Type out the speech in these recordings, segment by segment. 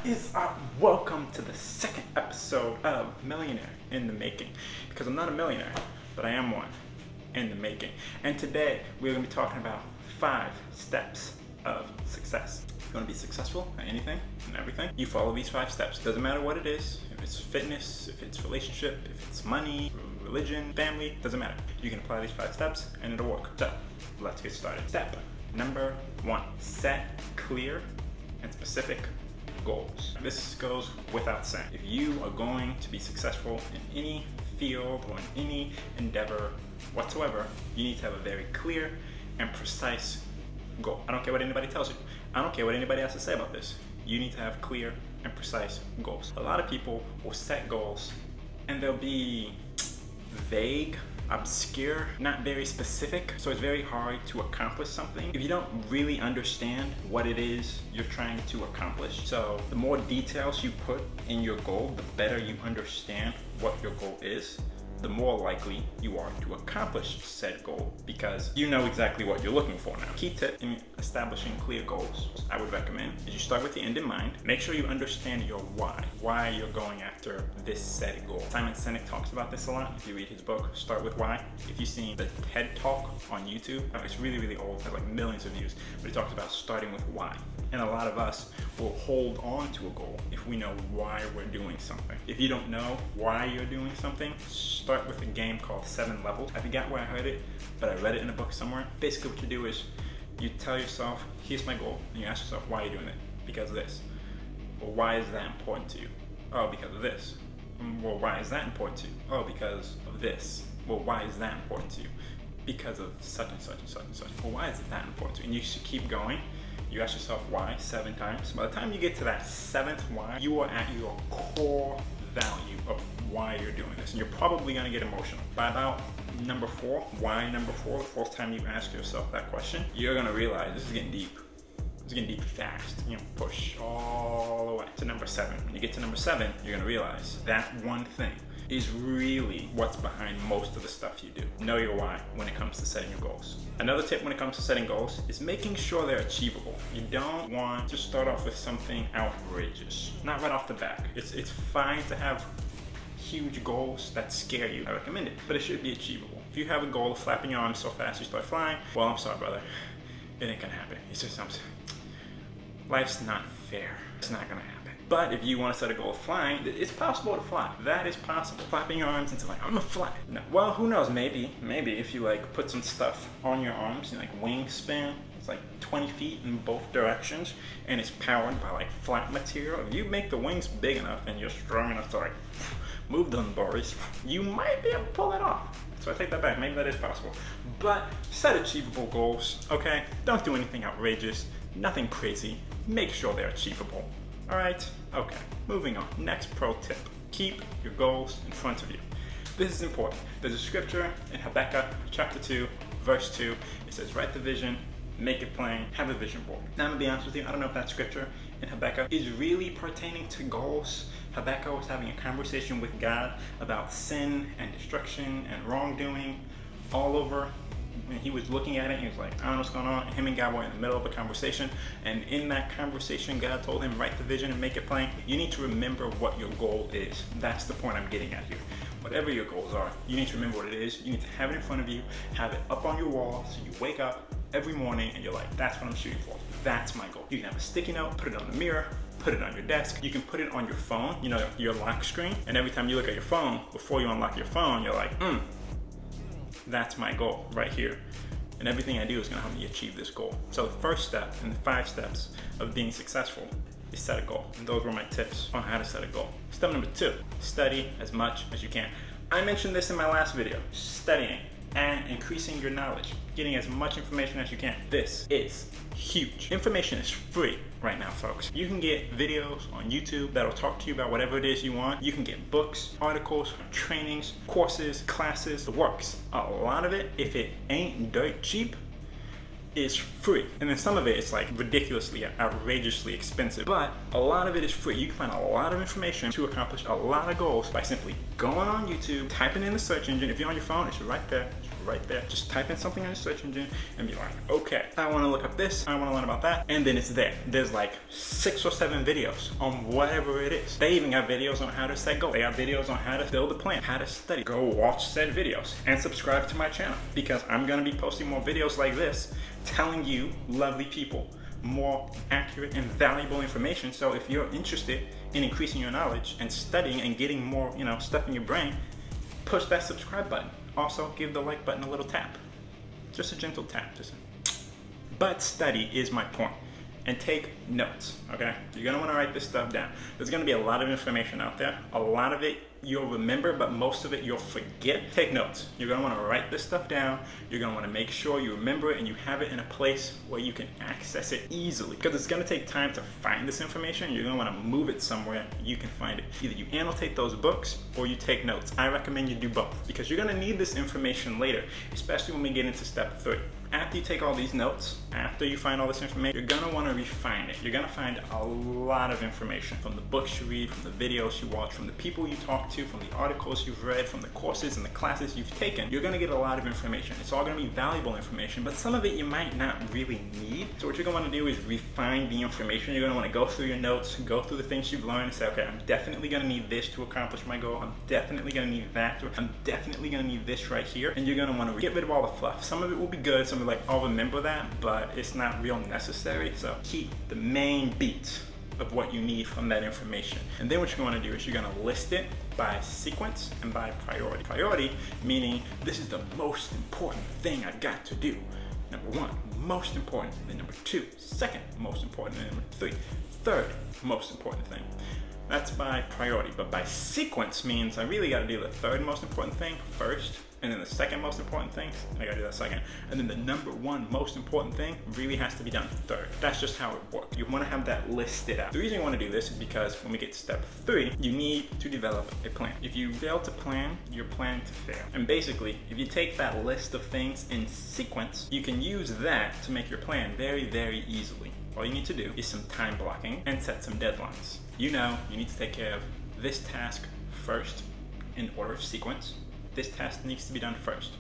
is up? Welcome to the second episode of Millionaire in the Making. Because I'm not a millionaire, but I am one in the making. And today we're going to be talking about 5 steps of success. If you want to be successful at anything and everything, you follow these 5 steps. Doesn't matter what it is, if it's fitness, if it's relationship, if it's money, religion, family, doesn't matter. You can apply these 5 steps and it'll work. So let's get started. Step number 1, set clear and specific goals. This goes without saying. If you are going to be successful in any field or in any endeavor whatsoever, you need to have a very clear and precise goal. I don't care what anybody tells you. I don't care what anybody has to say about this. You need to have clear and precise goals. A lot of people will set goals and they'll be vague, obscure, not very specific, so it's very hard to accomplish something if you don't really understand what it is you're trying to accomplish. So the more details you put in your goal, the better you understand what your goal is, the more likely you are to accomplish said goal because you know exactly what you're looking for now. Key tip in establishing clear goals, I would recommend, is you start with the end in mind. Make sure you understand your why you're going after this said goal. Simon Sinek talks about this a lot. If you read his book, Start With Why. If you've seen the TED Talk on YouTube, it's really, really old, it has like millions of views, but he talks about starting with why. And a lot of us will hold on to a goal if we know why we're doing something. If you don't know why you're doing something, start with a game called 7 Levels. I forgot where I heard it, but I read it in a book somewhere. Basically what you do is you tell yourself, here's my goal, and you ask yourself, why are you doing it? Because of this. Well, why is that important to you? Oh, because of this. Well, why is that important to you? Oh, because of this. Well, why is that important to you? Because of such and such and such and such. Well, why is it that important to you? And you should keep going. You ask yourself why 7 times. By the time you get to that 7th why, you are at your core value of why you're doing this. And you're probably gonna get emotional. By about number 4, why number 4, the 4th time you ask yourself that question, you're gonna realize this is getting deep. It's getting deep fast. You know, push all the way to number 7. When you get to number 7, you're gonna realize that one thing is really what's behind most of the stuff you do. Know your why when it comes to setting your goals. Another tip when it comes to setting goals is making sure they're achievable. You don't want to start off with something outrageous. Not right off the bat. It's fine to have huge goals that scare you. I recommend it, but it should be achievable. If you have a goal of flapping your arms so fast you start flying, well, I'm sorry, brother. It ain't gonna happen. It's just something. Life's not fair. It's not gonna happen. But if you want to set a goal of flying, it's possible to fly. That is possible. Flapping your arms into like, I'm gonna fly. No. Well, who knows? Maybe if you like put some stuff on your arms, you know, like wingspan, it's like 20 feet in both directions, and it's powered by like flat material. If you make the wings big enough and you're strong enough to like move them boys, you might be able to pull it off. So I take that back. Maybe that is possible. But set achievable goals, okay? Don't do anything outrageous, nothing crazy. Make sure they're achievable. All right, okay, moving on. Next pro tip, keep your goals in front of you. This is important. There's a scripture in Habakkuk chapter 2, verse 2. It says, write the vision, make it plain, have a vision board. Now I'm gonna be honest with you, I don't know if that scripture in Habakkuk is really pertaining to goals. Habakkuk was having a conversation with God about sin and destruction and wrongdoing all over. And he was looking at it, he was like, I don't know what's going on. And him and God were in the middle of a conversation. And in that conversation, God told him, write the vision and make it plain. You need to remember what your goal is. That's the point I'm getting at here. Whatever your goals are, you need to remember what it is. You need to have it in front of you, have it up on your wall, so you wake up every morning and you're like, that's what I'm shooting for. That's my goal. You can have a sticky note, put it on the mirror, put it on your desk. You can put it on your phone, you know, your lock screen. And every time you look at your phone, before you unlock your phone, you're like, that's my goal right here. And everything I do is gonna help me achieve this goal. So the first step in the 5 steps of being successful is set a goal. And those were my tips on how to set a goal. Step number 2, study as much as you can. I mentioned this in my last video, studying and increasing your knowledge, getting as much information as you can. This is huge. Information is free right now, folks. You can get videos on YouTube that'll talk to you about whatever it is you want. You can get books, articles, trainings, courses, classes, the works. A lot of it, if it ain't dirt cheap, is free. And then some of it is like ridiculously, outrageously expensive. But a lot of it is free. You can find a lot of information to accomplish a lot of goals by simply going on YouTube, typing in the search engine. If you're on your phone, it's right there. It's right there. Just type in something on your search engine and be like, okay, I want to look up this, I want to learn about that, and then it's there. There's like 6 or 7 videos on whatever it is. They even got videos on how to set goals. They got videos on how to build a plan, how to study. Go watch said videos and subscribe to my channel, because I'm going to be posting more videos like this telling you, lovely people, more accurate and valuable information. So if you're interested in increasing your knowledge and studying and getting more, stuff in your brain, push that subscribe button. Also, give the like button a little tap. Just a gentle tap. But study is my point. And take notes, okay? You're gonna wanna write this stuff down. There's gonna be a lot of information out there. A lot of it you'll remember, but most of it you'll forget. Take notes. You're gonna wanna write this stuff down. You're gonna wanna make sure you remember it and you have it in a place where you can access it easily. Because it's gonna take time to find this information. You're gonna wanna move it somewhere you can find it. Either you annotate those books or you take notes. I recommend you do both, because you're gonna need this information later, especially when we get into step 3. After you take all these notes, after you find all this information, you're gonna wanna refine it. You're gonna find a lot of information from the books you read, from the videos you watch, from the people you talk to, from the articles you've read, from the courses and the classes you've taken. You're gonna get a lot of information. It's all gonna be valuable information, but some of it you might not really need. So what you're gonna wanna do is refine the information. You're gonna wanna go through your notes, go through the things you've learned and say, okay, I'm definitely gonna need this to accomplish my goal. I'm definitely gonna need that. I'm definitely gonna need this right here. And you're gonna wanna get rid of all the fluff. Some of it will be good, some of it like, I'll remember that, but it's not real necessary. So keep the main beats of what you need from that information. And then what you're gonna do is you're gonna list it by sequence and by priority. Priority meaning this is the most important thing I've got to do. Number 1, most important. Then number 2, second most important. Then number 3, third most important thing. That's by priority. But by sequence means I really gotta do the third most important thing first, and then the second most important thing, I gotta do that second. And then the number 1 most important thing really has to be done third. That's just how it works. You wanna have that listed out. The reason you wanna do this is because when we get to step 3, you need to develop a plan. If you fail to plan, you're planning to fail. And basically, if you take that list of things in sequence, you can use that to make your plan very, very easily. All you need to do is some time blocking and set some deadlines. You need to take care of this task first in order of sequence. This task needs to be done first.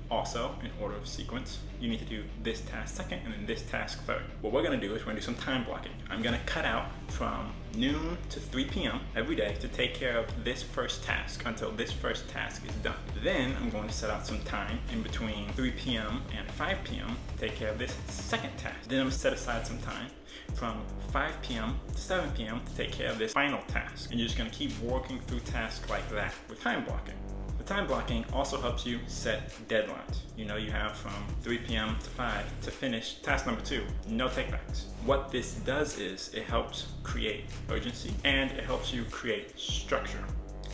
Also, in order of sequence, you need to do this task second and then this task third. What we're gonna do is we're gonna do some time blocking. I'm gonna cut out from noon to 3 p.m. every day to take care of this first task until this first task is done. Then I'm going to set out some time in between 3 p.m. and 5 p.m. to take care of this second task. Then I'm gonna set aside some time from 5 p.m. to 7 p.m. to take care of this final task. And you're just gonna keep working through tasks like that with time blocking. Time blocking also helps you set deadlines. You have from 3 p.m. to 5 to finish task number 2, no takebacks. What this does is it helps create urgency and it helps you create structure.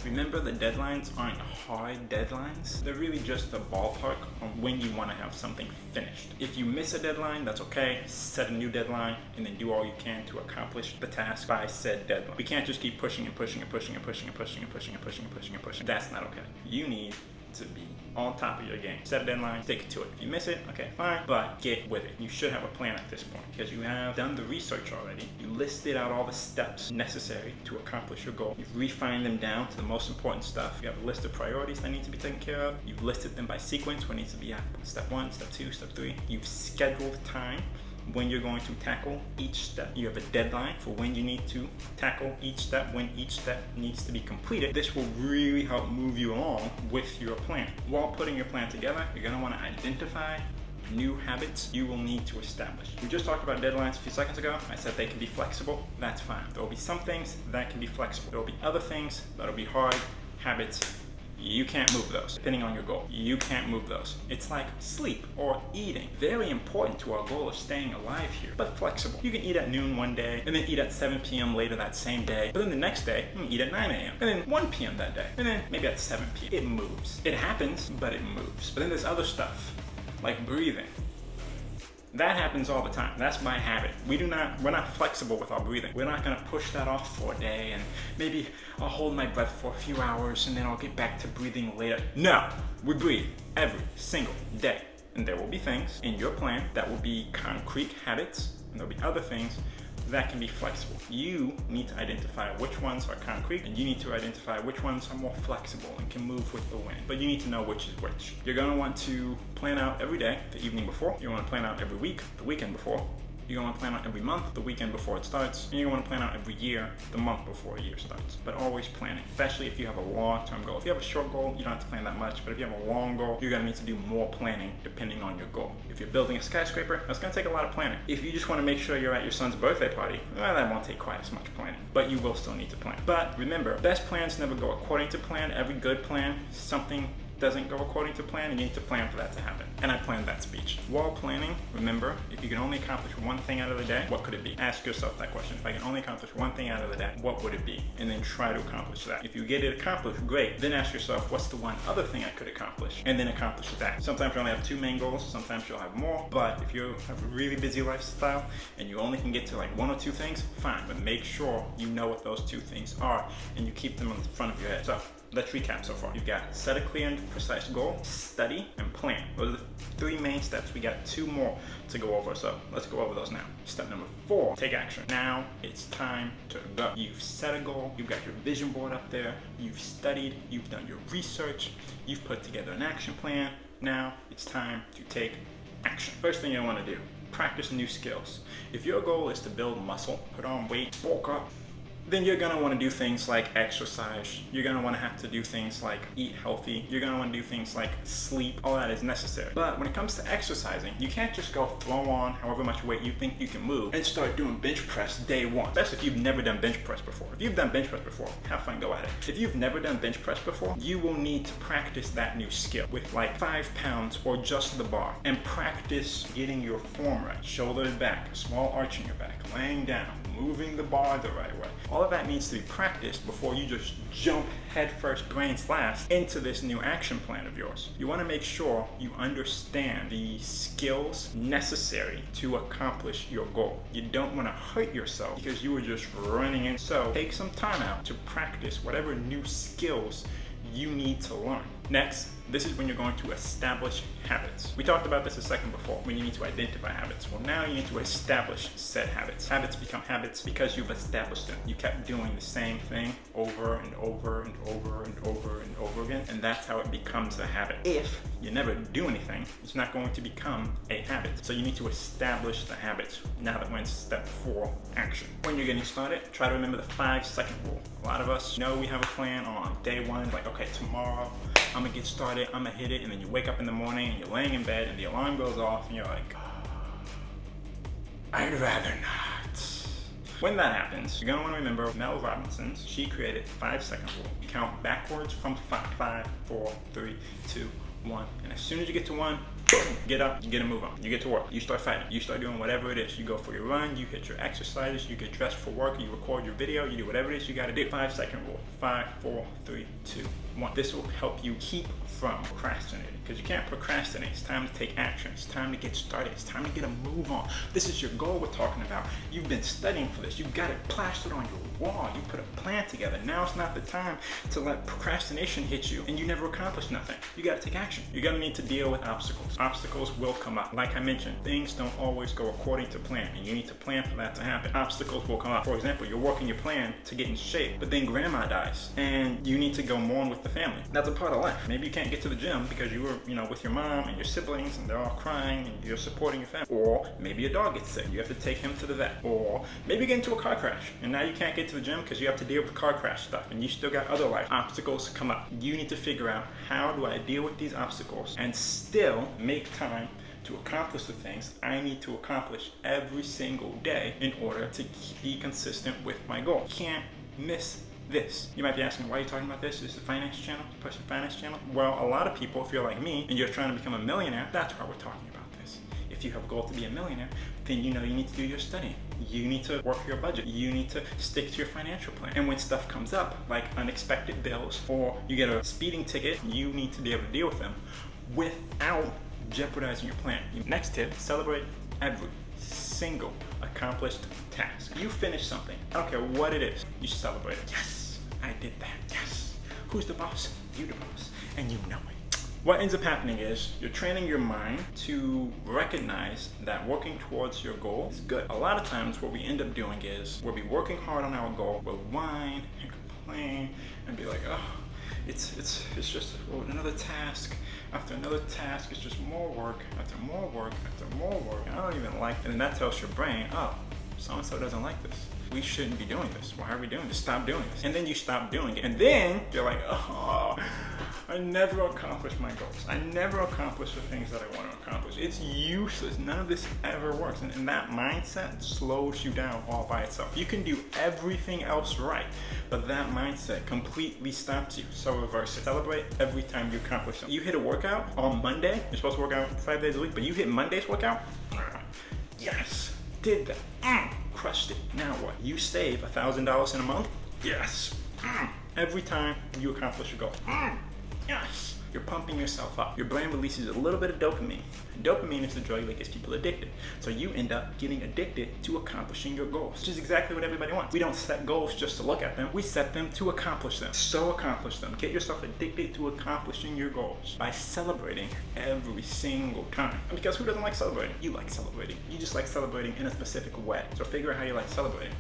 Remember, the deadlines aren't hard deadlines. They're really just the ballpark on when you want to have something finished. If you miss a deadline, that's okay. Set a new deadline and then do all you can to accomplish the task by said deadline. We can't just keep pushing and pushing and pushing and pushing and pushing and pushing and pushing and pushing and pushing. That's not okay. You need to be on top of your game. Set a deadline, stick to it. If you miss it, okay, fine, but get with it. You should have a plan at this point because you have done the research already. You listed out all the steps necessary to accomplish your goal. You've refined them down to the most important stuff. You have a list of priorities that need to be taken care of. You've listed them by sequence, what needs to be at step 1, step 2, step 3. You've scheduled time when you're going to tackle each step. You have a deadline for when you need to tackle each step, when each step needs to be completed. This will really help move you along with your plan. While putting your plan together, you're gonna wanna identify new habits you will need to establish. We just talked about deadlines a few seconds ago. I said they can be flexible. That's fine. There will be some things that can be flexible. There will be other things that'll be hard habits. You can't move those, depending on your goal. You can't move those. It's like sleep or eating. Very important to our goal of staying alive here, but flexible. You can eat at noon one day, and then eat at 7 p.m. later that same day, but then the next day, you can eat at 9 a.m., and then 1 p.m. that day, and then maybe at 7 p.m. It moves. It happens, but it moves. But then there's other stuff, like breathing. That happens all the time. That's by habit. We're not flexible with our breathing. We're not gonna push that off for a day and maybe I'll hold my breath for a few hours and then I'll get back to breathing later. No, we breathe every single day. And there will be things in your plan that will be concrete habits, and there'll be other things that can be flexible. You need to identify which ones are concrete, and you need to identify which ones are more flexible and can move with the wind. But you need to know which is which. You're gonna want to plan out every day, the evening before. You wanna plan out every week, the weekend before. You're going to plan out every month, the weekend before it starts, and you're going to plan out every year, the month before a year starts. But always planning, especially if you have a long-term goal. If you have a short goal, you don't have to plan that much, but if you have a long goal, you're going to need to do more planning depending on your goal. If you're building a skyscraper, that's going to take a lot of planning. If you just want to make sure you're at your son's birthday party, well, that won't take quite as much planning, but you will still need to plan. But remember, best plans never go according to plan. Every good plan, something doesn't go according to plan, and you need to plan for that to happen. And I planned that speech. While planning, remember, if you can only accomplish one thing out of the day, what could it be? Ask yourself that question. If I can only accomplish one thing out of the day, what would it be? And then try to accomplish that. If you get it accomplished, great. Then ask yourself, what's the one other thing I could accomplish? And then accomplish that. Sometimes you only have 2 main goals, sometimes you'll have more, but if you have a really busy lifestyle and you only can get to like 1 or 2 things, fine, but make sure you know what those 2 things are and you keep them in the front of your head. So let's recap so far. You've got set a clear and precise goal, study, and plan. Those are the 3 main steps. We got 2 more to go over, so let's go over those now. Step number 4, take action. Now it's time to go. You've set a goal, you've got your vision board up there, you've studied, you've done your research, you've put together an action plan. Now it's time to take action. First thing you want to do, practice new skills. If your goal is to build muscle, put on weight, bulk up, then you're gonna wanna do things like exercise. You're gonna wanna have to do things like eat healthy. You're gonna wanna do things like sleep. All that is necessary. But when it comes to exercising, you can't just go throw on however much weight you think you can move and start doing bench press day 1. Especially if you've never done bench press before. If you've done bench press before, have fun, go at it. If you've never done bench press before, you will need to practice that new skill with like 5 pounds or just the bar, and practice getting your form right. Shoulders back, small arch in your back, laying down, moving the bar the right way. All of that needs to be practiced before you just jump headfirst, brains last, into this new action plan of yours. You want to make sure you understand the skills necessary to accomplish your goal. You don't want to hurt yourself because you were just running in. So take some time out to practice whatever new skills you need to learn. Next, this is when you're going to establish habits. We talked about this a second before, when you need to identify habits. Well, now you need to establish said habits. Habits become habits because you've established them. You kept doing the same thing over and over and over and over and over again, and that's how it becomes a habit. If you never do anything, it's not going to become a habit. So you need to establish the habits. Now that we're in step 4, action. When you're getting started, try to remember the 5-second rule. A lot of us know we have a plan on day 1, like, okay, tomorrow I'm gonna get started, I'm gonna hit it, and then you wake up in the morning and you're laying in bed and the alarm goes off and you're like, I'd rather not. When that happens, you're gonna wanna remember Mel Robinson. She created 5-second rule. You count backwards from 5, 4, 3, 2, 1. And as soon as you get to 1, boom, get up, you get a move on. You get to work, you start fighting, you start doing whatever it is. You go for your run, you hit your exercises, you get dressed for work, you record your video, you do whatever it is you gotta do. 5-second rule, 5, 4, 3, 2, 1. This will help you keep from procrastinating, because you can't procrastinate. It's time to take action. It's time to get started. It's time to get a move on. This is your goal we're talking about. You've been studying for this. You've got it plastered on your wall. You put a plan together. Now it's not the time to let procrastination hit you and you never accomplish nothing. You gotta take action. You're gonna need to deal with obstacles. Obstacles will come up. Like I mentioned, things don't always go according to plan, and you need to plan for that to happen. Obstacles will come up. For example, you're working your plan to get in shape, but then grandma dies and you need to go mourn with the family. That's a part of life. Maybe you can't get to the gym because you were, with your mom and your siblings and they're all crying and you're supporting your family. Or maybe your dog gets sick. You have to take him to the vet. Or maybe you get into a car crash and now you can't get to the gym because you have to deal with car crash stuff and you still got other life. Obstacles come up. You need to figure out, how do I deal with these obstacles and still make time to accomplish the things I need to accomplish every single day in order to be consistent with my goal. Can't miss this. You might be asking, why are you talking about this? Is this a finance channel? Personal finance channel? Well, a lot of people, if you're like me and you're trying to become a millionaire, that's why we're talking about this. If you have a goal to be a millionaire, then you need to do your studying. You need to work your budget. You need to stick to your financial plan. And when stuff comes up, like unexpected bills, or you get a speeding ticket, you need to be able to deal with them without jeopardizing your plan. Next tip, celebrate every single accomplished task. You finish something, I don't care what it is, you celebrate it. Yes, I did that. Yes. Who's the boss? You the boss. And you know it. What ends up happening is you're training your mind to recognize that working towards your goal is good. A lot of times what we end up doing is we'll be working hard on our goal, we'll whine and complain and be like, oh, it's just another task after another task. It's just more work after more work after more work. And I don't even like it. And then that tells your brain, oh, so-and-so doesn't like this. We shouldn't be doing this. Why are we doing this? Stop doing this. And then you stop doing it. And then you're like, oh, I never accomplished my goals. I never accomplished the things that I want to accomplish. It's useless. None of this ever works. And that mindset slows you down all by itself. You can do everything else right, but that mindset completely stops you. So reverse it. Celebrate every time you accomplish something. You hit a workout on Monday. You're supposed to work out 5 days a week, but you hit Monday's workout. Yes, did that. Crushed it. Now what? You save $1,000 in a month? Yes. Every time you accomplish your goal. Yes. You're pumping yourself up. Your brain releases a little bit of dopamine. Dopamine is the drug that gets people addicted. So you end up getting addicted to accomplishing your goals, which is exactly what everybody wants. We don't set goals just to look at them. We set them to accomplish them. So accomplish them. Get yourself addicted to accomplishing your goals by celebrating every single time. Because who doesn't like celebrating? You like celebrating. You just like celebrating in a specific way. So figure out how you like celebrating,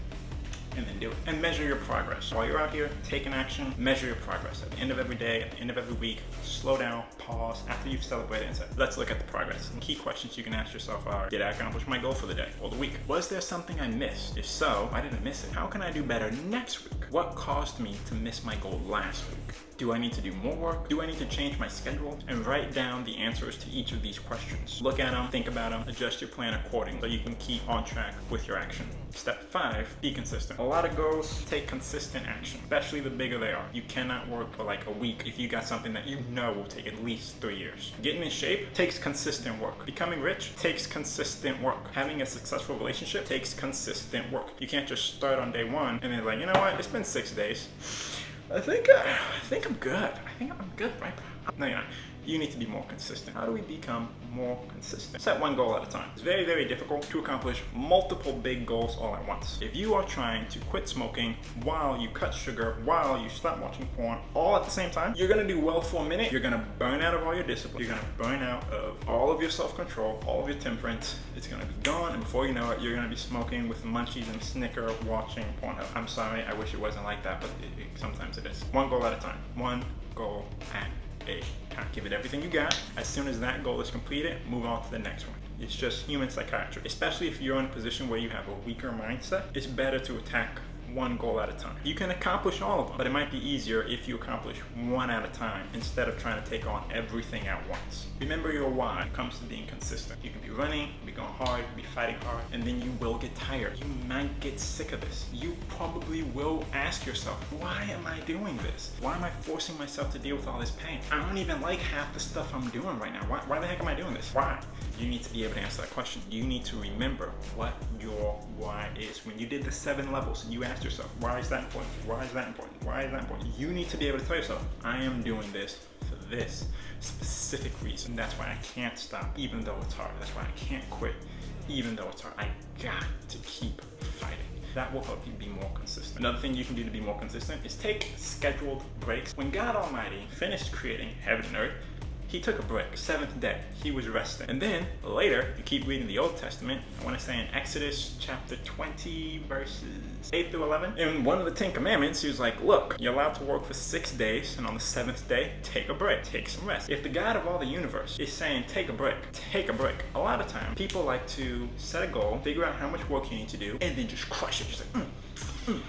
and then do it. And measure your progress. While you're out here taking action, measure your progress. At the end of every day, at the end of every week, slow down, pause after you've celebrated and said, let's look at the progress. And key questions you can ask yourself are, did I accomplish my goal for the day or the week? Was there something I missed? If so, why didn't I miss it? How can I do better next week? What caused me to miss my goal last week? Do I need to do more work? Do I need to change my schedule? And write down the answers to each of these questions. Look at them, think about them, adjust your plan accordingly so you can keep on track with your action. Step 5, be consistent. A lot of goals take consistent action, especially the bigger they are. You cannot work for like a week if you got something that you know will take at least 3 years. Getting in shape takes consistent work. Becoming rich takes consistent work. Having a successful relationship takes consistent work. You can't just start on day 1 and then like, you know what, it's been 6 days. I think I'm good. I think I'm good, right? No, you're not. You need to be more consistent. How do we become more consistent? Set one goal at a time. It's very, very difficult to accomplish multiple big goals all at once. If you are trying to quit smoking while you cut sugar, while you stop watching porn, all at the same time, you're gonna do well for a minute. You're gonna burn out of all your discipline. You're gonna burn out of all of your self-control, all of your temperance. It's gonna be gone, and before you know it, you're gonna be smoking with munchies and Snicker, watching Pornhub. I'm sorry, I wish it wasn't like that, but sometimes it is. One goal at a time. One goal at a time. Give it everything you got. As soon as that goal is completed, move on to the next one. It's just human psychiatry. Especially if you're in a position where you have a weaker mindset, it's better to attack one goal at a time. You can accomplish all of them, but it might be easier if you accomplish one at a time instead of trying to take on everything at once. Remember your why when it comes to being consistent. You can be running, be going hard, be fighting hard, and then you will get tired. You might get sick of this. You probably will ask yourself, why am I doing this? Why am I forcing myself to deal with all this pain? I don't even like half the stuff I'm doing right now. Why the heck am I doing this? Why? You need to be able to answer that question. You need to remember what your why is. When you did the 7 levels, you asked yourself, why is that important? Why is that important? Why is that important? You need to be able to tell yourself, I am doing this for this specific reason. That's why I can't stop, even though it's hard. That's why I can't quit, even though it's hard. I got to keep fighting. That will help you be more consistent. Another thing you can do to be more consistent is take scheduled breaks. When God Almighty finished creating heaven and earth, He took a break. 7th day, He was resting. And then later, you keep reading the Old Testament, I want to say in Exodus chapter 20, verses 8 through 11. In one of the 10 commandments, He was like, look, you're allowed to work for 6 days, and on the 7th day, take a break, take some rest. If the God of all the universe is saying, take a break, a lot of times, people like to set a goal, figure out how much work you need to do, and then just crush it. Just like,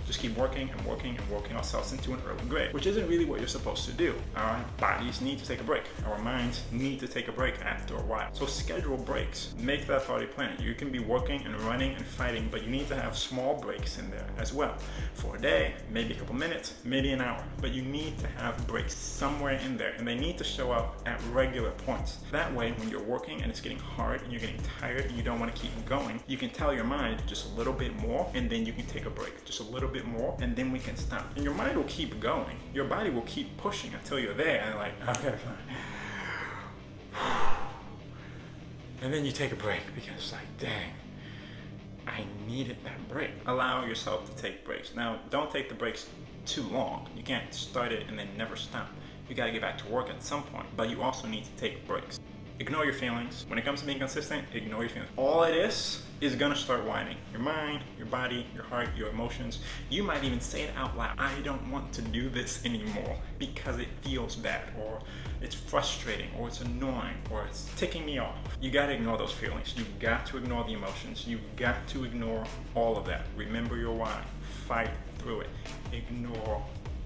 Just keep working and working and working ourselves into an early grave, which isn't really what you're supposed to do. Our bodies need to take a break. Our minds need to take a break after a while. So schedule breaks. Make that part of your plan. You can be working and running and fighting, but you need to have small breaks in there as well. For a day, maybe a couple minutes, maybe an hour. But you need to have breaks somewhere in there, and they need to show up at regular points. That way, when you're working and it's getting hard and you're getting tired and you don't want to keep going, you can tell your mind just a little bit more, and then you can take a break. Just a little bit more, and then we can stop. And your mind will keep going. Your body will keep pushing until you're there, and like, okay, fine. And then you take a break because like, dang, I needed that break. Allow yourself to take breaks. Now, don't take the breaks too long. You can't start it and then never stop. You gotta get back to work at some point, but you also need to take breaks. Ignore your feelings. When it comes to being consistent, ignore your feelings. All it is gonna start whining. Your mind, your body, your heart, your emotions. You might even say it out loud. I don't want to do this anymore because it feels bad, or it's frustrating, or it's annoying, or it's ticking me off. You gotta ignore those feelings. You've got to ignore the emotions. You've got to ignore all of that. Remember your why. Fight through it. Ignore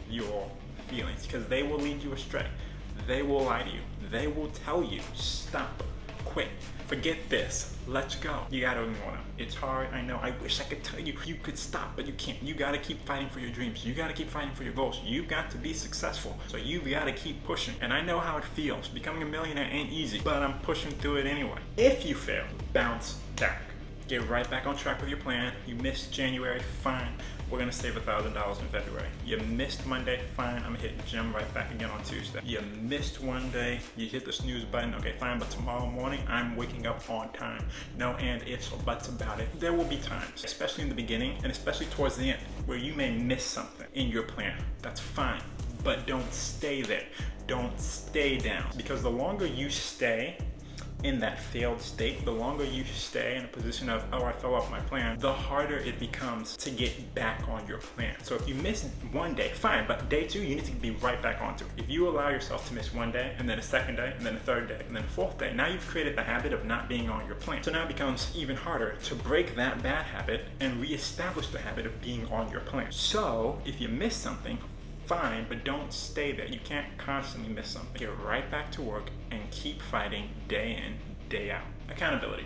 your feelings because they will lead you astray. They will lie to you. They will tell you, stop, quit, forget this, let's go. You gotta ignore them. It's hard, I know. I wish I could tell you you could stop, but you can't. You gotta keep fighting for your dreams. You gotta keep fighting for your goals. You've got to be successful. So you've gotta keep pushing. And I know how it feels. Becoming a millionaire ain't easy, but I'm pushing through it anyway. If you fail, bounce back. Get right back on track with your plan. You missed January, fine. We're gonna save $1,000 in February. You missed Monday, fine. I'm hitting the gym right back again on Tuesday. You missed one day, you hit the snooze button, okay, fine, but tomorrow morning, I'm waking up on time. No and ifs or buts about it. There will be times, especially in the beginning and especially towards the end, where you may miss something in your plan. That's fine, but don't stay there. Don't stay down, because the longer you stay in that failed state, the longer you stay in a position of, oh, I fell off my plan, the harder it becomes to get back on your plan. So if you miss one day, fine, but day two, you need to be right back onto it. If you allow yourself to miss one day, and then a second day, and then a third day, and then a fourth day, now you've created the habit of not being on your plan. So now it becomes even harder to break that bad habit and reestablish the habit of being on your plan. So if you miss something, fine, but don't stay there. You can't constantly miss something. Get right back to work and keep fighting day in, day out. Accountability.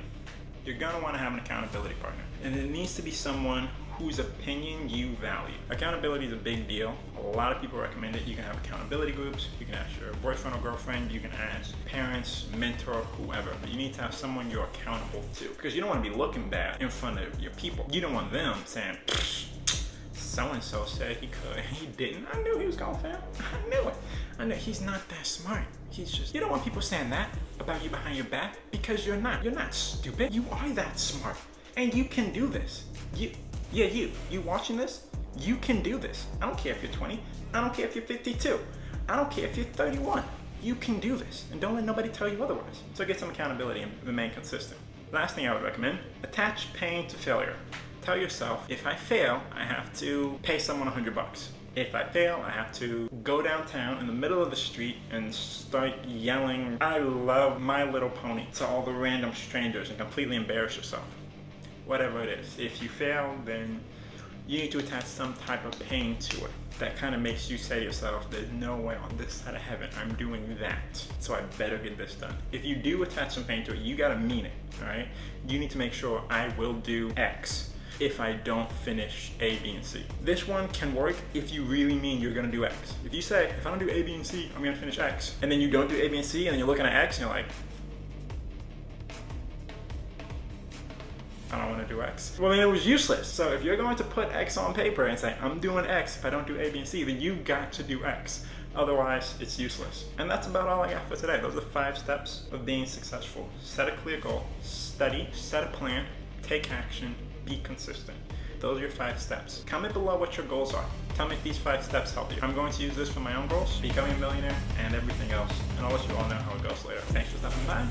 You're gonna wanna have an accountability partner. And it needs to be someone whose opinion you value. Accountability is a big deal. A lot of people recommend it. You can have accountability groups. You can ask your boyfriend or girlfriend. You can ask parents, mentor, whoever. But you need to have someone you're accountable to. Because you don't wanna be looking bad in front of your people. You don't want them saying, so-and-so said he could, he didn't. I knew he was gonna fail. I knew it. I know he's not that smart. He's just, you don't want people saying that about you behind your back, because you're not. You're not stupid. You are that smart. And you can do this. You watching this, you can do this. I don't care if you're 20. I don't care if you're 52. I don't care if you're 31. You can do this. And don't let nobody tell you otherwise. So get some accountability and remain consistent. Last thing I would recommend, attach pain to failure. Tell yourself, if I fail, I have to pay someone $100. If I fail, I have to go downtown in the middle of the street and start yelling, I love My Little Pony, to all the random strangers and completely embarrass yourself. Whatever it is. If you fail, then you need to attach some type of pain to it. That kind of makes you say to yourself, there's no way on this side of heaven I'm doing that, so I better get this done. If you do attach some pain to it, you gotta mean it, all right? You need to make sure I will do X if I don't finish A, B, and C. This one can work if you really mean you're gonna do X. If you say, if I don't do A, B, and C, I'm gonna finish X, and then you don't do A, B, and C, and then you're looking at X, and you're like, I don't wanna do X. Well, then it was useless. So if you're going to put X on paper and say, I'm doing X if I don't do A, B, and C, then you got to do X. Otherwise, it's useless. And that's about all I got for today. Those are 5 steps of being successful. Set a clear goal, study, set a plan, take action, be consistent. Those are your 5 steps. Comment below what your goals are. Tell me if these 5 steps help you. I'm going to use this for my own goals, becoming a millionaire, and everything else. And I'll let you all know how it goes later. Thanks for stopping by.